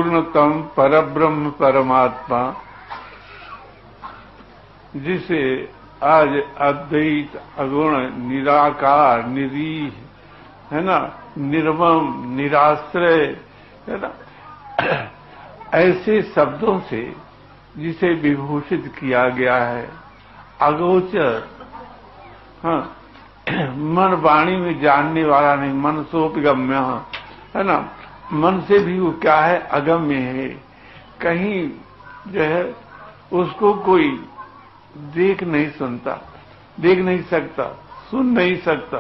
पूर्णतम परब्रह्म परमात्मा, जिसे आज अद्वैत अगुण निराकार निरीह है ना, निर्मम निराश्रय है ना, ऐसे शब्दों से जिसे विभूषित किया गया है, अगोचर, हाँ, मन वाणी में जानने वाला नहीं, मन सोपगम्य है ना, मन से भी वो क्या है, अगम्य है, कहीं जो है उसको कोई देख नहीं सकता, सुन नहीं सकता।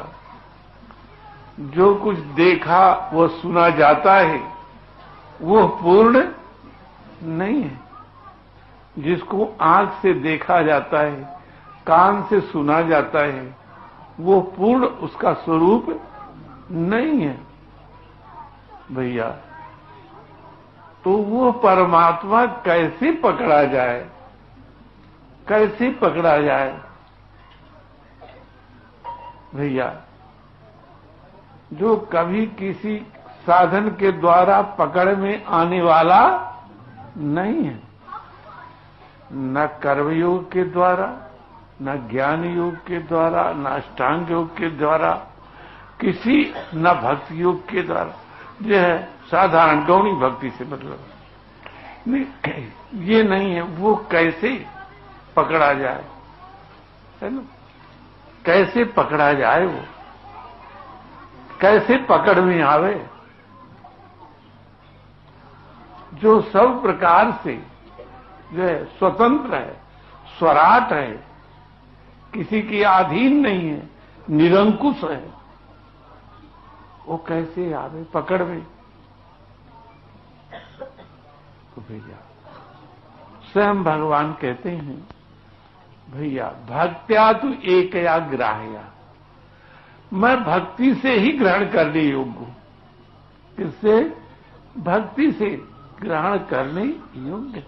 जो कुछ देखा वो सुना जाता है, वो पूर्ण नहीं है। जिसको आंख से देखा जाता है, कान से सुना जाता है, वो पूर्ण उसका स्वरूप नहीं है भैया। तो वो परमात्मा कैसे पकड़ा जाए, कैसे पकड़ा जाए भैया? जो कभी किसी साधन के द्वारा पकड़ में आने वाला नहीं है, न कर्मयोग के द्वारा, न ज्ञान योग के द्वारा, न अष्टांग योग के द्वारा, किसी न भक्ति योग के द्वारा, जो है साधारण गौणी भक्ति से मतलब ये नहीं है। वो कैसे पकड़ा जाए, है ना? कैसे पकड़ा जाए, वो कैसे पकड़ में आवे? जो सब प्रकार से जो है स्वतंत्र है, स्वराट है, किसी के अधीन नहीं है, निरंकुश है, वो कैसे आवे पकड़ में? तो भैया स्वयं भगवान कहते हैं, भैया भक्त्या तु एकया ग्राह्या, मैं भक्ति से ही ग्रहण करने योग्य हूं। किससे? भक्ति से ग्रहण करने योग्य।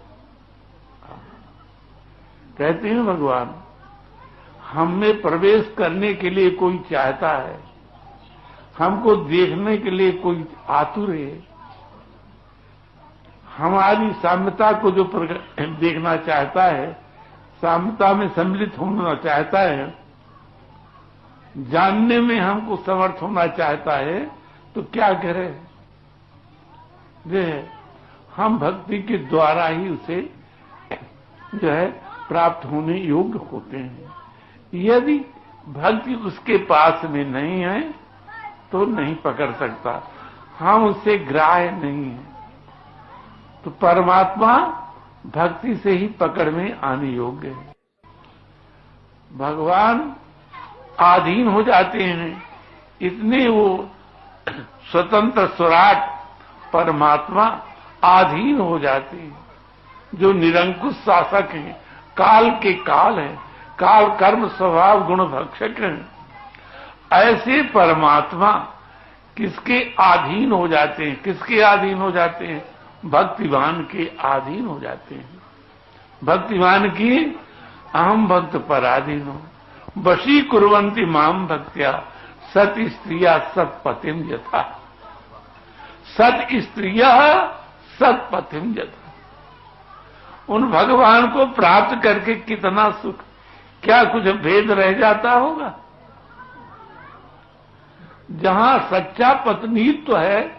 कहते हैं भगवान, हम में प्रवेश करने के लिए कोई चाहता है, हमको देखने के लिए कोई आतुर है, हमारी साम्यता को जो देखना चाहता है, साम्यता में सम्मिलित होना चाहता है, जानने में हमको समर्थ होना चाहता है, तो क्या करें? जो है हम भक्ति के द्वारा ही उसे जो है प्राप्त होने योग्य होते हैं। यदि भक्ति उसके पास में नहीं है तो नहीं पकड़ सकता, हम उससे ग्राह्य नहीं है। तो परमात्मा भक्ति से ही पकड़ में आने योग्य है। भगवान आधीन हो जाते हैं, इतने वो स्वतंत्र स्वराट परमात्मा आधीन हो जाते हैं, जो निरंकुश शासक हैं, काल के काल हैं, काल कर्म स्वभाव गुण भक्षक हैं। ऐसे परमात्मा किसके अधीन हो जाते हैं? किसके अधीन हो जाते हैं? भक्तिवान के अधीन हो जाते हैं। भक्तिवान की अहम भक्त पराधीन हो, वशी कुर्वन्ति माम भक्त्या सत स्त्रिया सत्पतिम यथा, सत स्त्रिया सत्पतिम यथा। उन भगवान को प्राप्त करके कितना सुख, क्या कुछ भेद रह जाता होगा? जहां सच्चा पत्नीत्व है